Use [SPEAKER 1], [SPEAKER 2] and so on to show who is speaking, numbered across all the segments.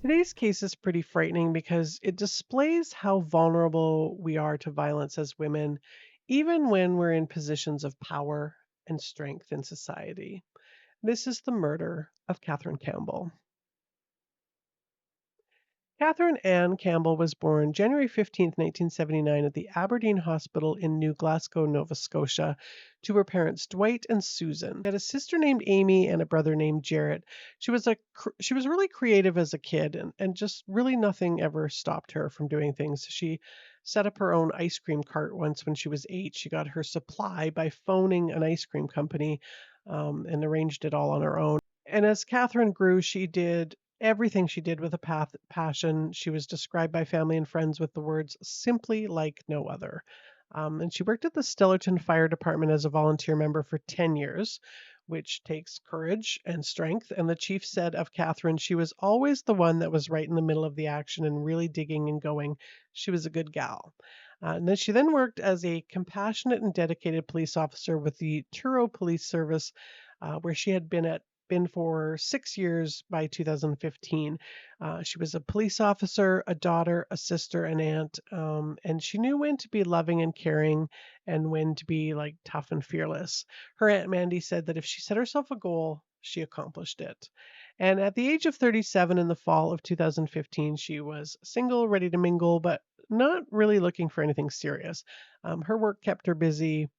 [SPEAKER 1] Today's case is pretty frightening because it displays how vulnerable we are to violence as women, even when we're in positions of power and strength in society. This is the murder of Katherine Campbell. Catherine Ann Campbell was born January 15th, 1979, at the Aberdeen Hospital in New Glasgow, Nova Scotia, to her parents Dwight and Susan. She had a sister named Amy and a brother named Jarrett. She was really creative as a kid, and just really nothing ever stopped her from doing things. She set up her own ice cream cart once when she was 8. She got her supply by phoning an ice cream company, and arranged it all on her own. And as Catherine grew, she did everything she did with a passion. She was described by family and friends with the words simply like no other. And she worked at the Stellarton Fire Department as a volunteer member for 10 years, which takes courage and strength. And the chief said of Catherine, she was always the one that was right in the middle of the action and really digging and going. She was a good gal. And then she then worked as a compassionate and dedicated police officer with the Truro Police Service, where she had been for 6 years by 2015. She was a police officer, a daughter, a sister, an aunt, and she knew when to be loving and caring and when to be like tough and fearless. Her Aunt Mandy said that if she set herself a goal, she accomplished it. And at the age of 37 in the fall of 2015, she was single, ready to mingle, but not really looking for anything serious. Her work kept her busy,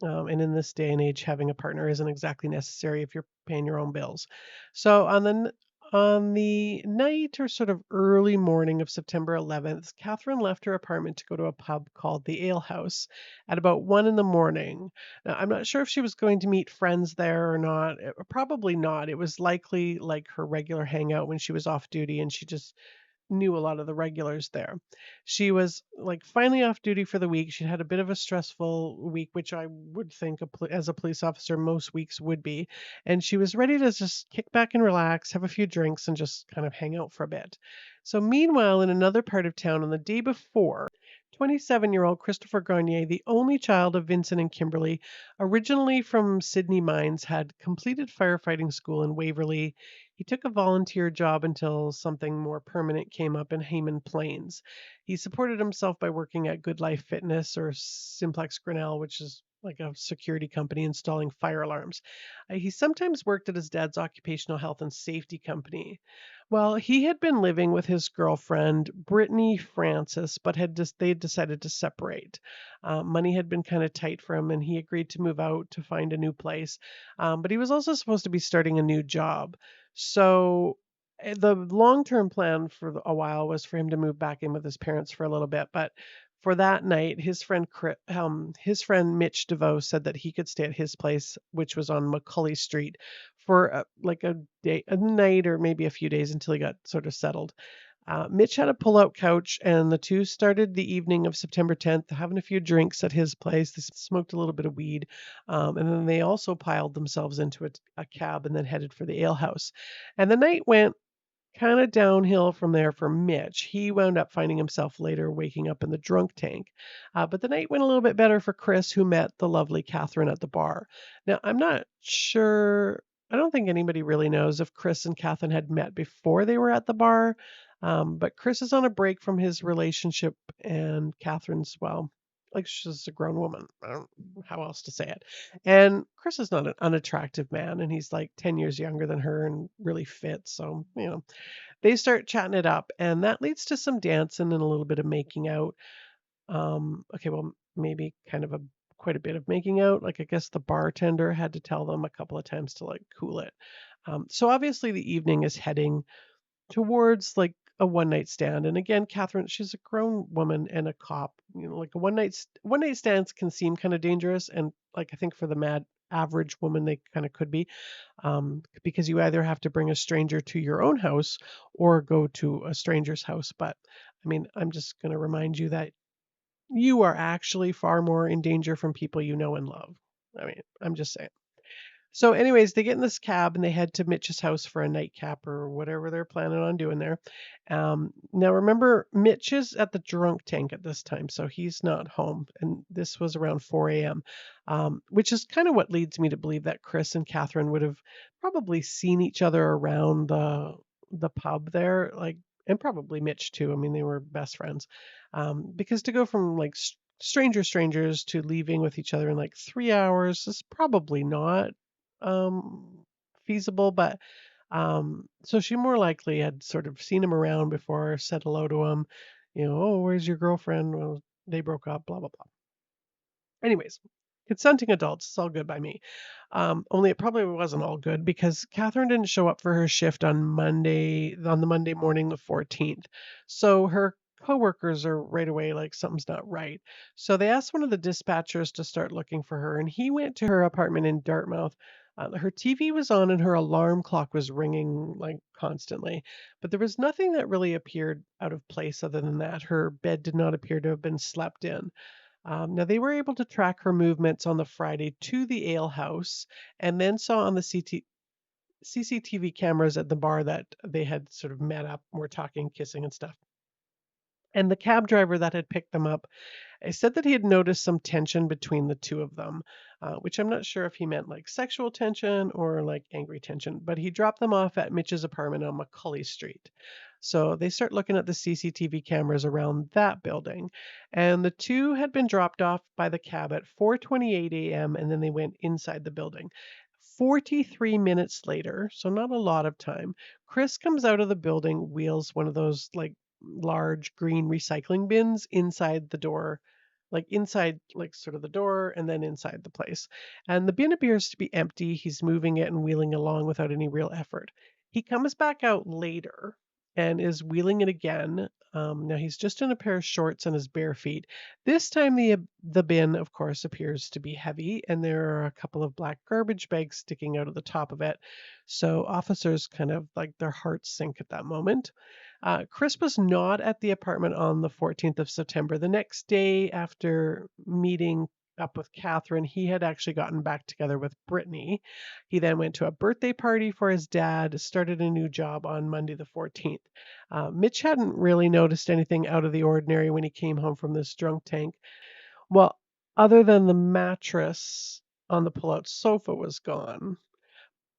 [SPEAKER 1] and in this day and age, having a partner isn't exactly necessary if you're paying your own bills. So on the night or sort of early morning of September 11th, Catherine left her apartment to go to a pub called the Ale House at about 1 in the morning. Now, I'm not sure if she was going to meet friends there or not. Probably not. It was likely like her regular hangout when she was off duty, and she just knew a lot of the regulars there. She was like finally off duty for the week. She'd had a bit of a stressful week, which I would think as a police officer most weeks would be. And she was ready to just kick back and relax, have a few drinks, and just kind of hang out for a bit. So, meanwhile, in another part of town on the day before, 27-year-old Christopher Garnier, the only child of Vincent and Kimberly, originally from Sydney Mines, had completed firefighting school in Waverley. He took a volunteer job until something more permanent came up in Hayman Plains. He supported himself by working at Good Life Fitness or Simplex Grinnell, which is like a security company installing fire alarms. He sometimes worked at his dad's occupational health and safety company. Well, he had been living with his girlfriend, Brittany Francis, but they had decided to separate. Money had been kind of tight for him, and he agreed to move out to find a new place. But he was also supposed to be starting a new job. So the long-term plan for a while was for him to move back in with his parents for a little bit, but for that night, his friend Mitch DeVoe said that he could stay at his place, which was on McCully Street, for like a night or maybe a few days until he got sort of settled. Mitch had a pull-out couch, and the two started the evening of September 10th having a few drinks at his place. They smoked a little bit of weed, and then they also piled themselves into a cab and then headed for the ale house. And the night went kind of downhill from there for Mitch. He wound up finding himself later waking up in the drunk tank. But the night went a little bit better for Chris, who met the lovely Catherine at the bar. Now, I'm not sure. I don't think anybody really knows if Chris and Catherine had met before they were at the bar. But Chris is on a break from his relationship, and Catherine's, well, like she's a grown woman. I don't know how else to say it. And Chris is not an unattractive man, and he's like 10 years younger than her and really fit. So, they start chatting it up, and that leads to some dancing and a little bit of making out. Okay, well, maybe kind of quite a bit of making out. Like, I guess the bartender had to tell them a couple of times to like cool it. So obviously the evening is heading towards like a one night stand. And again, Catherine, she's a grown woman and a cop. Like a one night stands can seem kind of dangerous, and like I think for the mad average woman, they kind of could be, because you either have to bring a stranger to your own house or go to a stranger's house. But I mean, I'm just going to remind you that you are actually far more in danger from people you know and love. I mean, I'm just saying. So, anyways, they get in this cab and they head to Mitch's house for a nightcap or whatever they're planning on doing there. Now, remember, Mitch is at the drunk tank at this time, so he's not home. And this was around 4 a.m., which is kind of what leads me to believe that Chris and Catherine would have probably seen each other around the pub there, like, and probably Mitch too. I mean, they were best friends. Because to go from like strangers to leaving with each other in like 3 hours is probably not um, feasible. But so she more likely had sort of seen him around before, said hello to him, oh, where's your girlfriend? Well, they broke up, blah, blah, blah. Anyways, consenting adults, it's all good by me. Only it probably wasn't all good because Catherine didn't show up for her shift on the Monday morning, the 14th. So her coworkers are right away like something's not right. So they asked one of the dispatchers to start looking for her, and he went to her apartment in Dartmouth. Her TV was on and her alarm clock was ringing like constantly, but there was nothing that really appeared out of place other than that. Her bed did not appear to have been slept in. Now, they were able to track her movements on the Friday to the ale house and then saw on the CCTV cameras at the bar that they had sort of met up, were talking, kissing, and stuff. And the cab driver that had picked them up said that he had noticed some tension between the two of them, which I'm not sure if he meant like sexual tension or like angry tension, but he dropped them off at Mitch's apartment on Macaulay Street. So they start looking at the CCTV cameras around that building. And the two had been dropped off by the cab at 4:28 a.m. and then they went inside the building. 43 minutes later, so not a lot of time, Chris comes out of the building, wheels one of those like large green recycling bins inside the door, like inside, like sort of the door and then inside the place. And the bin appears to be empty. He's moving it and wheeling along without any real effort. He comes back out later and is wheeling it again. Now he's just in a pair of shorts and his bare feet. This time the bin, of course, appears to be heavy, and there are a couple of black garbage bags sticking out of the top of it. So officers kind of like their hearts sink at that moment. Chris was not at the apartment on the 14th of September. The next day, after meeting up with Catherine, he had actually gotten back together with Brittany. He then went to a birthday party for his dad, started a new job on Monday the 14th. Mitch hadn't really noticed anything out of the ordinary when he came home from this drunk tank. Well, other than the mattress on the pull-out sofa was gone.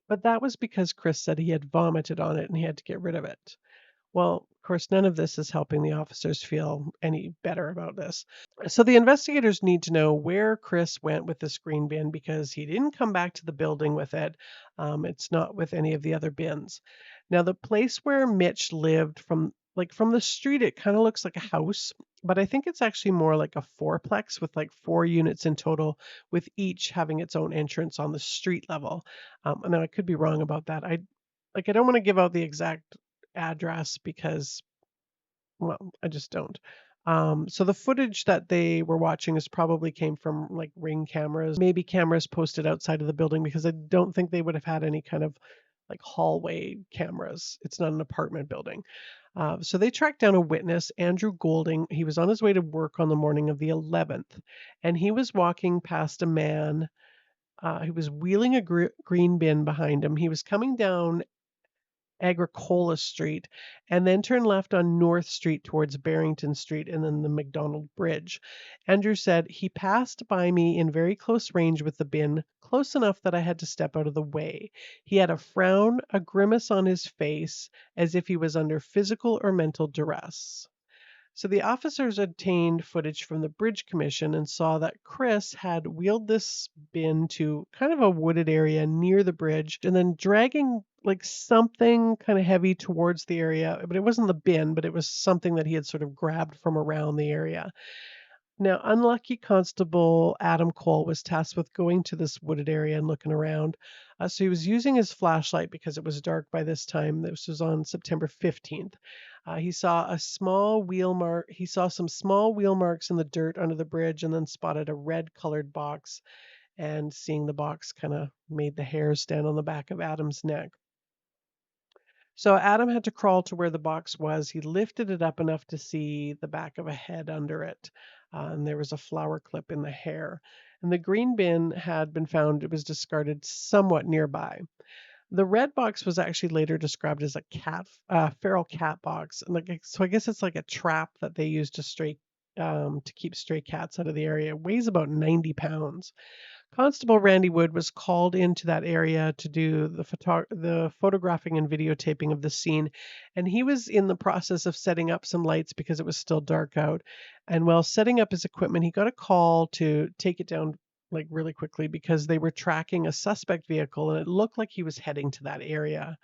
[SPEAKER 1] But that was because Chris said he had vomited on it and he had to get rid of it. Well, of course, none of this is helping the officers feel any better about this. So the investigators need to know where Chris went with this green bin because he didn't come back to the building with it. It's not with any of the other bins. Now, the place where Mitch lived from the street, it kind of looks like a house, but I think it's actually more like a fourplex with like 4 units in total, with each having its own entrance on the street level. Now I could be wrong about that. I don't want to give out the exact address because, well, I just don't. So the footage that they were watching is probably came from like ring cameras, maybe cameras posted outside of the building because I don't think they would have had any kind of like hallway cameras. It's not an apartment building. So they tracked down a witness, Andrew Golding. He was on his way to work on the morning of the 11th, and he was walking past a man who was wheeling a green bin behind him. He was coming down Agricola Street, and then turn left on North Street towards Barrington Street and then the McDonald Bridge. Andrew said, "He passed by me in very close range with the bin, close enough that I had to step out of the way. He had a frown, a grimace on his face, as if he was under physical or mental duress." So the officers obtained footage from the Bridge Commission and saw that Chris had wheeled this bin to kind of a wooded area near the bridge and then dragging like something kind of heavy towards the area. But it wasn't the bin, but it was something that he had sort of grabbed from around the area. Now, unlucky Constable Adam Cole was tasked with going to this wooded area and looking around. So he was using his flashlight because it was dark by this time. This was on September 15th. He saw a small wheel mark. He saw some small wheel marks in the dirt under the bridge, and then spotted a red-colored box. And seeing the box kind of made the hairs stand on the back of Adam's neck. So Adam had to crawl to where the box was. He lifted it up enough to see the back of a head under it, and there was a flower clip in the hair. And the green bin had been found. It was discarded somewhat nearby. The red box was actually later described as a feral cat box. And so I guess it's like a trap that they use to keep stray cats out of the area. It weighs about 90 pounds. Constable Randy Wood was called into that area to do the photographing and videotaping of the scene, and he was in the process of setting up some lights because it was still dark out. And while setting up his equipment, he got a call to take it down like really quickly because they were tracking a suspect vehicle and it looked like he was heading to that area.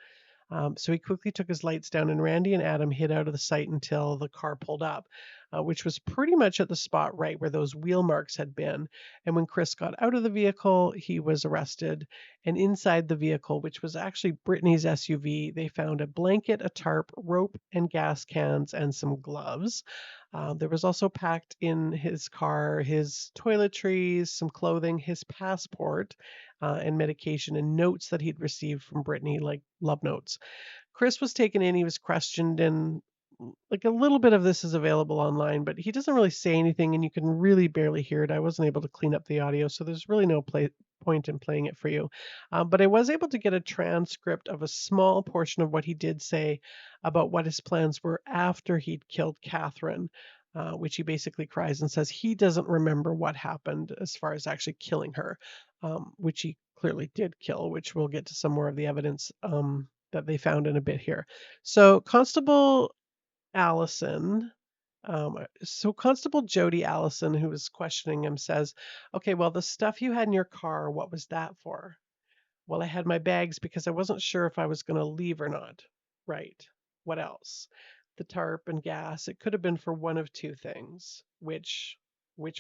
[SPEAKER 1] So he quickly took his lights down, and Randy and Adam hid out of the sight until the car pulled up, which was pretty much at the spot right where those wheel marks had been. And when Chris got out of the vehicle, he was arrested. And inside the vehicle, which was actually Brittany's SUV, they found a blanket, a tarp, rope, and gas cans, and some gloves. There was also packed in his car his toiletries, some clothing, his passport, and medication, and notes that he'd received from Brittany, like love notes. Chris was taken in, he was questioned, and like a little bit of this is available online, but he doesn't really say anything, and you can really barely hear it. I wasn't able to clean up the audio, so there's really no point in playing it for you. But I was able to get a transcript of a small portion of what he did say about what his plans were after he'd killed Catherine. Which he basically cries and says he doesn't remember what happened as far as actually killing her, which he clearly did kill, which we'll get to some more of the evidence that they found in a bit here. So Constable Allison, Constable Jody Allison, who was questioning him, says, "Okay, well, the stuff you had in your car, what was that for?" "Well, I had my bags because I wasn't sure if I was going to leave or not." "Right. What else?" "The tarp and gas. It could have been for one of two things." Which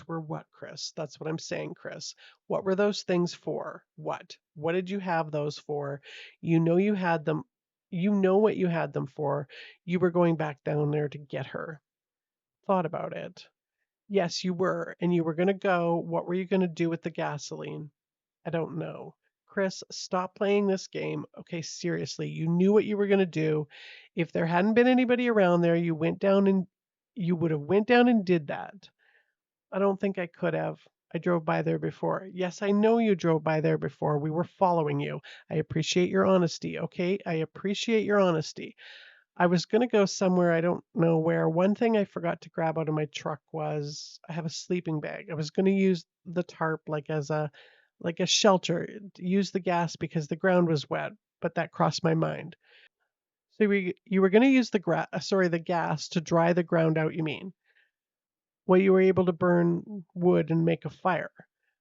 [SPEAKER 1] were what, Chris? That's what I'm saying, Chris. What were those things for? What? What did you have those for? You know you had them. You know what you had them for. You were going back down there to get her. Thought about it. Yes, you were. And you were going to go. What were you going to do with the gasoline? I don't know. Chris, stop playing this game. Okay, seriously, you knew what you were going to do. If there hadn't been anybody around there, you would have went down and did that. I don't think I could have. I drove by there before. Yes, I know you drove by there before. We were following you. I appreciate your honesty, okay? I appreciate your honesty. I was going to go somewhere, I don't know where. One thing I forgot to grab out of my truck was I have a sleeping bag. I was going to use the tarp like a shelter, use the gas because the ground was wet, but that crossed my mind. So you were going to use the gas to dry the ground out, you mean? Well, you were able to burn wood and make a fire.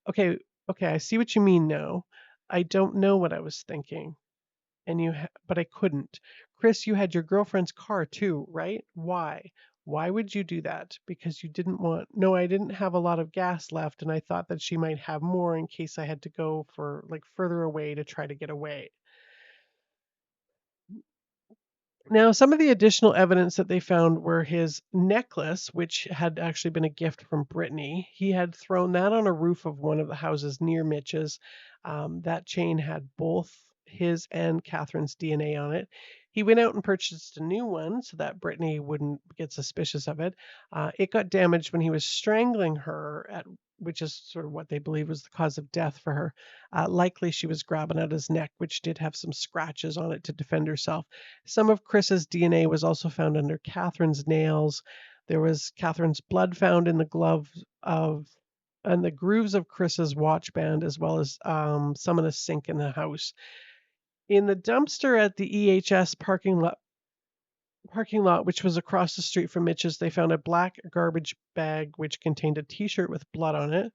[SPEAKER 1] Okay, okay, I see what you mean now. I don't know what I was thinking. But I couldn't. Chris, you had your girlfriend's car too, right? Why? Why would you do that? Because you didn't want. No, I didn't have a lot of gas left, and I thought that she might have more in case I had to go for like further away to try to get away. Now, some of the additional evidence that they found were his necklace, which had actually been a gift from Brittany. He had thrown that on a roof of one of the houses near Mitch's. That chain had both his and Catherine's DNA on it. He went out and purchased a new one so that Brittany wouldn't get suspicious of it. It got damaged when he was strangling her, which is sort of what they believe was the cause of death for her. Likely she was grabbing at his neck, which did have some scratches on it to defend herself. Some of Chris's DNA was also found under Catherine's nails. There was Catherine's blood found in the glove of and the grooves of Chris's watch band, as well as some in a sink in the house. In the dumpster at the EHS parking lot, which was across the street from Mitch's, they found a black garbage bag which contained a T-shirt with blood on it.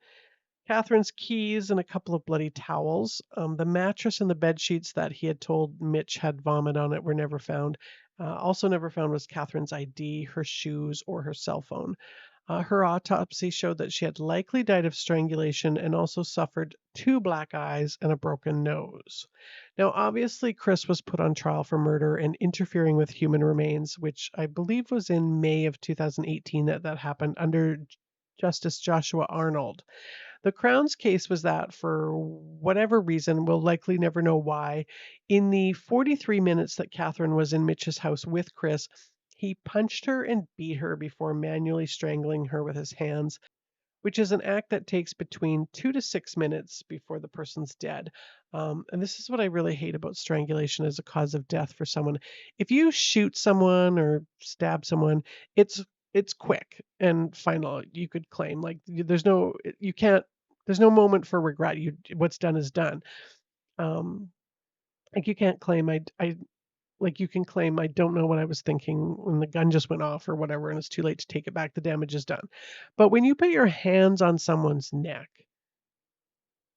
[SPEAKER 1] Catherine's keys and a couple of bloody towels. The mattress and the bed sheets that he had told Mitch had vomit on it were never found. Also never found was Catherine's ID, her shoes, or her cell phone. Her autopsy showed that she had likely died of strangulation and also suffered two black eyes and a broken nose. Now, obviously, Chris was put on trial for murder and interfering with human remains, which I believe was in May of 2018 that happened under Justice Joshua Arnold. The Crown's case was that, for whatever reason, we'll likely never know why, in the 43 minutes that Catherine was in Mitch's house with Chris, he punched her and beat her before manually strangling her with his hands, which is an act that takes between 2 to 6 minutes before the person's dead. And this is what I really hate about strangulation as a cause of death for someone. If you shoot someone or stab someone, it's quick and final. You could claim like there's no you can't There's no moment for regret. What's done is done. Um, like you can't claim like you can claim I don't know what I was thinking when the gun just went off or whatever, and it's too late to take it back. The damage is done. But when you put your hands on someone's neck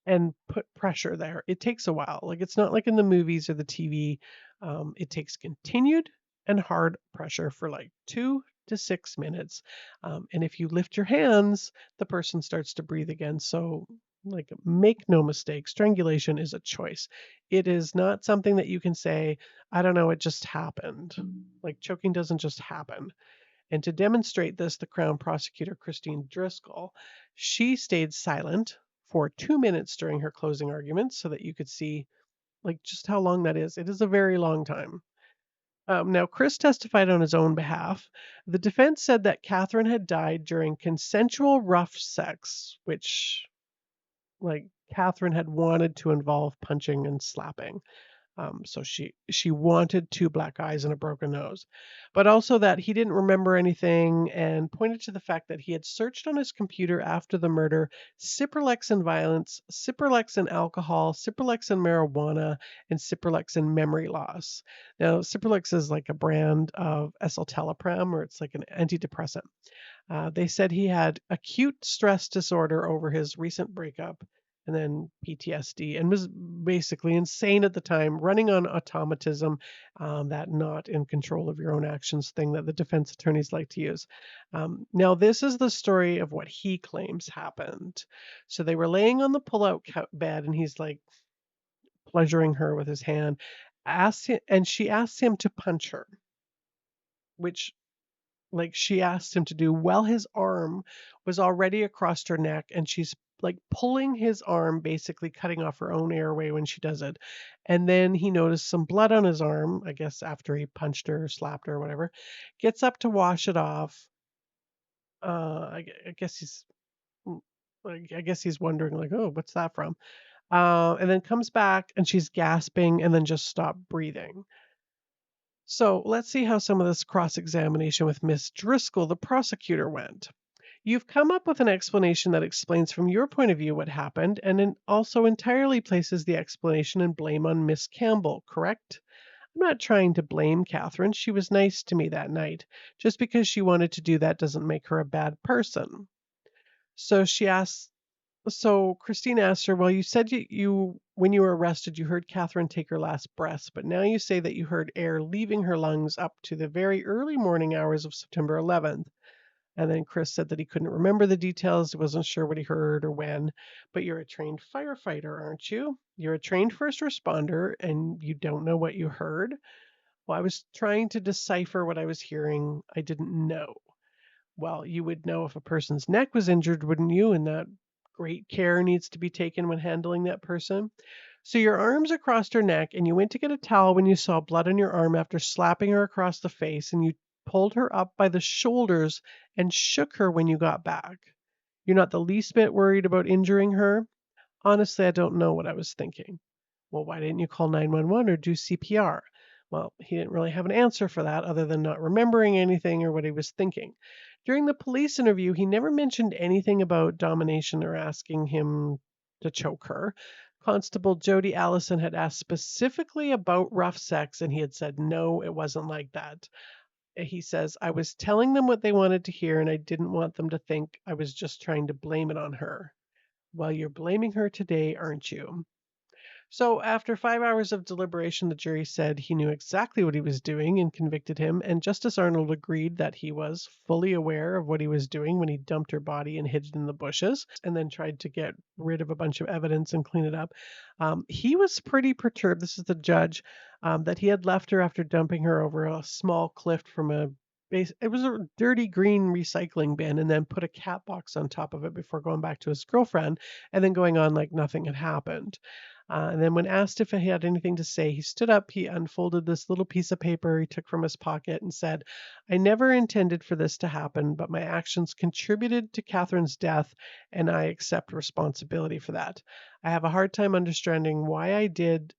[SPEAKER 1] and put pressure there, it takes a while. Like it's not like in the movies or the TV. It takes continued and hard pressure for like 2 to 6 minutes. And if you lift your hands, the person starts to breathe again. So, like, make no mistake, strangulation is a choice. It is not something that you can say, I don't know, it just happened. Like, choking doesn't just happen. And to demonstrate this, the Crown prosecutor, Christine Driscoll, she stayed silent for 2 minutes during her closing arguments so that you could see like just how long that is. It is a very long time. Now, Chris testified on his own behalf. The defense said that Katherine had died during consensual rough sex, which, like, Katherine had wanted to involve punching and slapping. So she wanted two black eyes and a broken nose, but also that he didn't remember anything and pointed to the fact that he had searched on his computer after the murder Cipralex and violence, Cipralex and alcohol, Cipralex and marijuana, and Cipralex and memory loss. Now, Cipralex is like a brand of escitalopram, or it's like an antidepressant. They said he had acute stress disorder over his recent breakup and then PTSD and was basically insane at the time, running on automatism, that not in control of your own actions thing that the defense attorneys like to use. Now, this is the story of what he claims happened. So they were laying on the pull-out bed, and he's like pleasuring her with his hand, and she asked him to punch her, which like she asked him to do while his arm was already across her neck, and she's like pulling his arm, basically cutting off her own airway when she does it. And then he noticed some blood on his arm, I guess after he punched her, slapped her, or whatever. Gets up to wash it off. I guess I guess he's wondering like, oh, what's that from? And then comes back and she's gasping and then just stopped breathing. So let's see how some of this cross examination with Miss Driscoll, the prosecutor, went. You've come up with an explanation that explains from your point of view what happened and also entirely places the explanation and blame on Miss Campbell, correct? I'm not trying to blame Catherine. She was nice to me that night. Just because she wanted to do that doesn't make her a bad person. So she asked, so Christine asked her, well, you said when you were arrested, you heard Catherine take her last breaths, but now you say that you heard air leaving her lungs up to the very early morning hours of September 11th. And then Chris said that he couldn't remember the details. He wasn't sure what he heard or when. But you're a trained firefighter, aren't you? You're a trained first responder and you don't know what you heard? Well, I was trying to decipher what I was hearing. I didn't know. Well, you would know if a person's neck was injured, wouldn't you? And that great care needs to be taken when handling that person. So your arm's across her neck, and you went to get a towel when you saw blood on your arm after slapping her across the face, and you pulled her up by the shoulders and shook her when you got back. You're not the least bit worried about injuring her? Honestly, I don't know what I was thinking. Well, why didn't you call 911 or do CPR? Well, he didn't really have an answer for that other than not remembering anything or what he was thinking. During the police interview, he never mentioned anything about domination or asking him to choke her. Constable Jody Allison had asked specifically about rough sex, and he had said, no, it wasn't like that. He says, I was telling them what they wanted to hear, and I didn't want them to think I was just trying to blame it on her. Well, you're blaming her today, aren't you? So, after 5 hours of deliberation, the jury said he knew exactly what he was doing and convicted him, and Justice Arnold agreed that he was fully aware of what he was doing when he dumped her body and hid it in the bushes and then tried to get rid of a bunch of evidence and clean it up. He was pretty perturbed, this is the judge, that he had left her after dumping her over a small cliff from a base. It was a dirty green recycling bin, and then put a cat box on top of it before going back to his girlfriend and then going on like nothing had happened. And then when asked if he had anything to say, he stood up, he unfolded this little piece of paper he took from his pocket and said, I never intended for this to happen, but my actions contributed to Catherine's death, and I accept responsibility for that. I have a hard time understanding why I did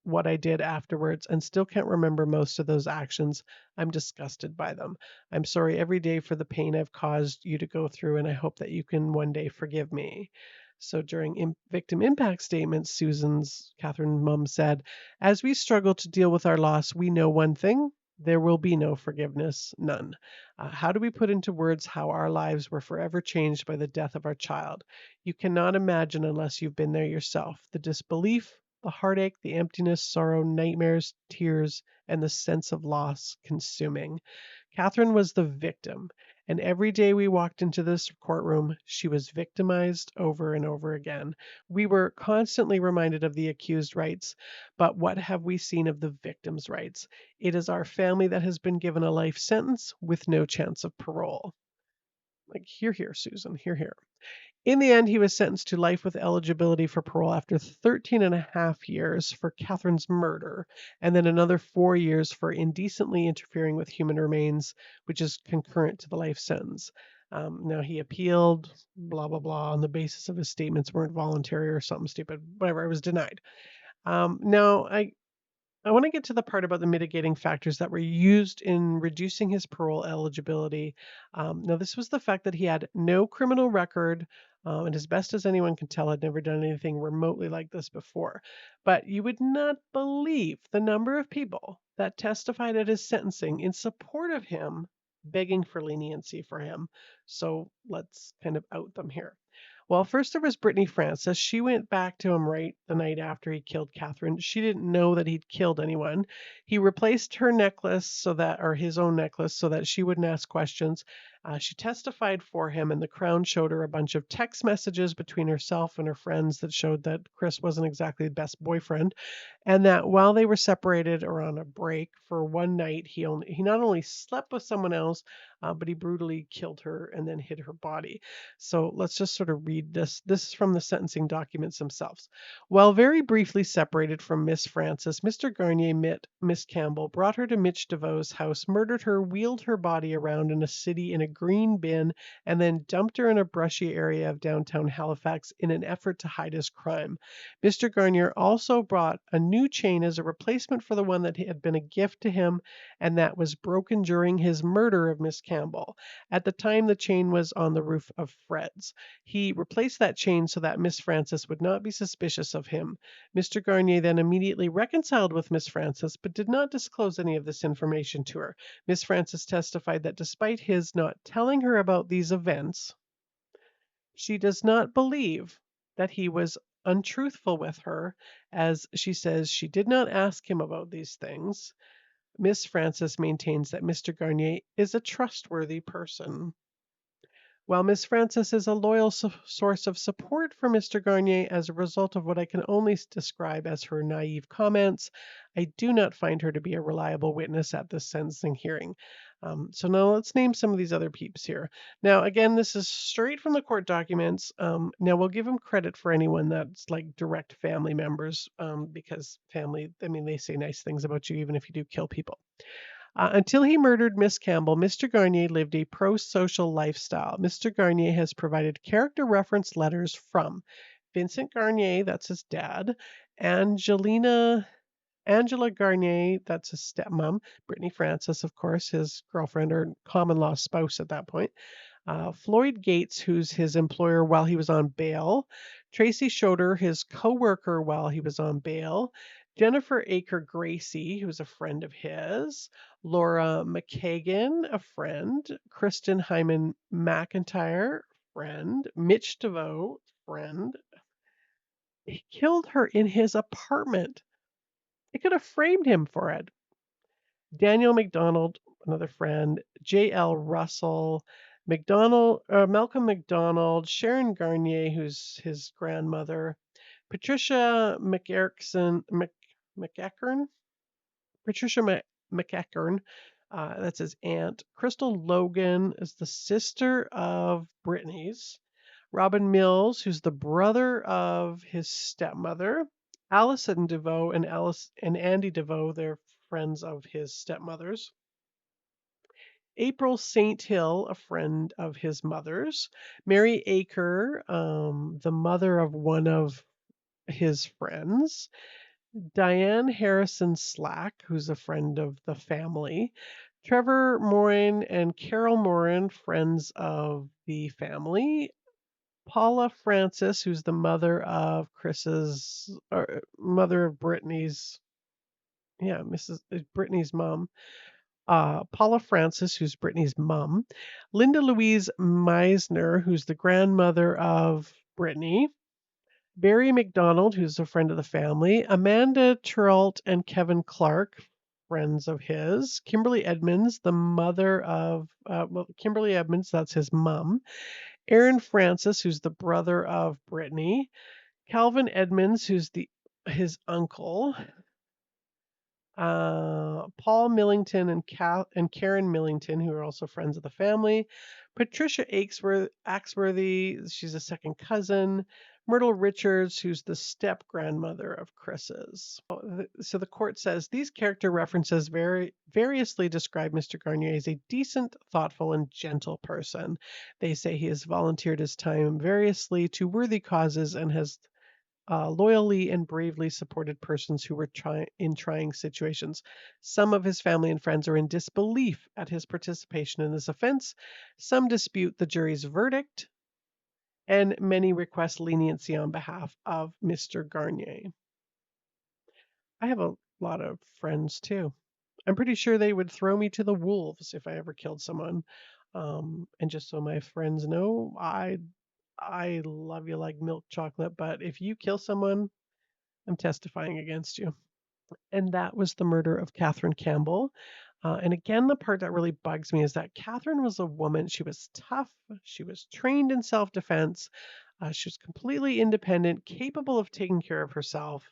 [SPEAKER 1] what I did afterwards and still can't remember most of those actions. I'm disgusted by them. I'm sorry every day for the pain I've caused you to go through, and I hope that you can one day forgive me. So during victim impact statements, Catherine's mom said, "As we struggle to deal with our loss, we know one thing. There will be no forgiveness, none. How do we put into words how our lives were forever changed by the death of our child? You cannot imagine unless you've been there yourself. The disbelief, the heartache, the emptiness, sorrow, nightmares, tears, and the sense of loss consuming." Catherine was the victim, and every day we walked into this courtroom, she was victimized over and over again. We were constantly reminded of the accused rights, but what have we seen of the victim's rights? It is our family that has been given a life sentence with no chance of parole. Like, hear, Susan, hear. In the end, he was sentenced to life with eligibility for parole after 13 and a half years for Catherine's murder, and then another 4 years for indecently interfering with human remains, which is concurrent to the life sentence. Now, he appealed, blah, blah, blah, on the basis of his statements weren't voluntary or something stupid. Whatever, it was denied. Now, I want to get to the part about the mitigating factors that were used in reducing his parole eligibility. Now, this was the fact that he had no criminal record, and as best as anyone can tell, had never done anything remotely like this before. But you would not believe the number of people that testified at his sentencing in support of him, begging for leniency for him. So let's kind of out them here. Well, first there was Brittany Francis. She went back to him right the night after he killed Catherine. She didn't know that he'd killed anyone. He replaced her necklace or his own necklace, so that she wouldn't ask questions. She testified for him, and the Crown showed her a bunch of text messages between herself and her friends that showed that Chris wasn't exactly the best boyfriend, and that while they were separated or on a break for one night, he not only slept with someone else, but he brutally killed her and then hid her body. So let's just sort of read this. This is from the sentencing documents themselves. While very briefly separated from Miss Francis, Mr. Garnier met Miss Campbell, brought her to Mitch DeVoe's house, murdered her, wheeled her body around in a city in a green bin, and then dumped her in a brushy area of downtown Halifax in an effort to hide his crime. Mr. Garnier also brought a new chain as a replacement for the one that had been a gift to him and that was broken during his murder of Miss Campbell. At the time, the chain was on the roof of Fred's. He replaced that chain so that Miss Francis would not be suspicious of him. Mr. Garnier then immediately reconciled with Miss Francis, but did not disclose any of this information to her. Miss Francis testified that despite his not telling her about these events, she does not believe that he was untruthful with her, as she says she did not ask him about these things. Miss Francis maintains that Mr. Garnier is a trustworthy person. While Miss Francis is a loyal source of support for Mr. Garnier as a result of what I can only describe as her naive comments, I do not find her to be a reliable witness at this sentencing hearing. So now let's name some of these other peeps here. Now, again, this is straight from the court documents. Now, we'll give them credit for anyone that's like direct family members, because family, I mean, they say nice things about you even if you do kill people. Until he murdered Miss Campbell, Mr. Garnier lived a pro-social lifestyle. Mr. Garnier has provided character reference letters from Vincent Garnier, that's his dad, Angela Garnier, that's his stepmom, Brittany Francis, of course, his girlfriend or common law spouse at that point, Floyd Gates, who's his employer while he was on bail, Tracy Schroeder, his co-worker while he was on bail, Jennifer Aker Gracie, who's a friend of his, Laura McKagan, a friend, Kristen Hyman McIntyre, friend, Mitch DeVoe, friend. He killed her in his apartment. They could have framed him for it. Daniel McDonald, another friend, J.L. Russell, Malcolm McDonald, Sharon Garnier, who's his grandmother, Patricia McEachern, McEachern, that's his aunt. Crystal Logan is the sister of Brittany's. Robin Mills, who's the brother of his stepmother. Allison DeVoe and Andy DeVoe, they're friends of his stepmothers. April St. Hill, a friend of his mother's. Mary Aker, the mother of one of his friends. Diane Harrison Slack, who's a friend of the family. Trevor Morin and Carol Morin, friends of the family. Paula Francis, who's the mother of Chris's, or mother of Brittany's, yeah, Brittany's mom. Paula Francis, who's Brittany's mom. Linda Louise Meisner, who's the grandmother of Brittany. Barry McDonald, who's a friend of the family. Amanda Turalt and Kevin Clark, friends of his. Kimberly Edmonds, the mother of, Kimberly Edmonds, that's his mom. Aaron Francis, who's the brother of Brittany. Calvin Edmonds, who's his uncle. Paul Millington and Karen Millington, who are also friends of the family. Patricia Axworthy, she's a second cousin. Myrtle Richards, who's the step grandmother of Chris's. So the court says these character references variously describe Mr. Garnier as a decent, thoughtful, and gentle person. They say he has volunteered his time variously to worthy causes and has loyally and bravely supported persons who were in trying situations. Some of his family and friends are in disbelief at his participation in this offense. Some dispute the jury's verdict, and many request leniency on behalf of Mr. Garnier. I have a lot of friends too. I'm pretty sure they would throw me to the wolves if I ever killed someone. And just so my friends know, I love you like milk chocolate, but if you kill someone, I'm testifying against you. And that was the murder of Katherine Campbell. And again, the part that really bugs me is that Katherine was a woman. She was tough. She was trained in self defense. She was completely independent, capable of taking care of herself.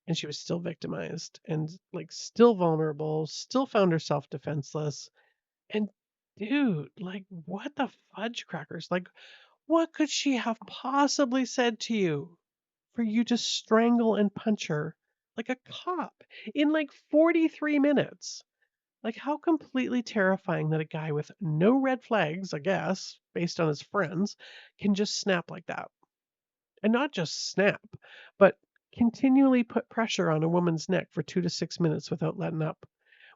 [SPEAKER 1] And she was still victimized and like still vulnerable, still found herself defenseless. And dude, like, what the fudge crackers? Like, what could she have possibly said to you for you to strangle and punch her like a cop in like 43 minutes? Like, how completely terrifying that a guy with no red flags, I guess, based on his friends, can just snap like that. And not just snap, but continually put pressure on a woman's neck for 2 to 6 minutes without letting up,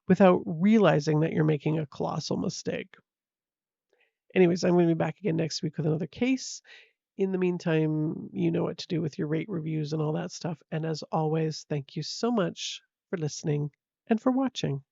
[SPEAKER 1] without realizing that you're making a colossal mistake. Anyways, I'm going to be back again next week with another case. In the meantime, you know what to do with your rate reviews and all that stuff. And as always, thank you so much for listening and for watching.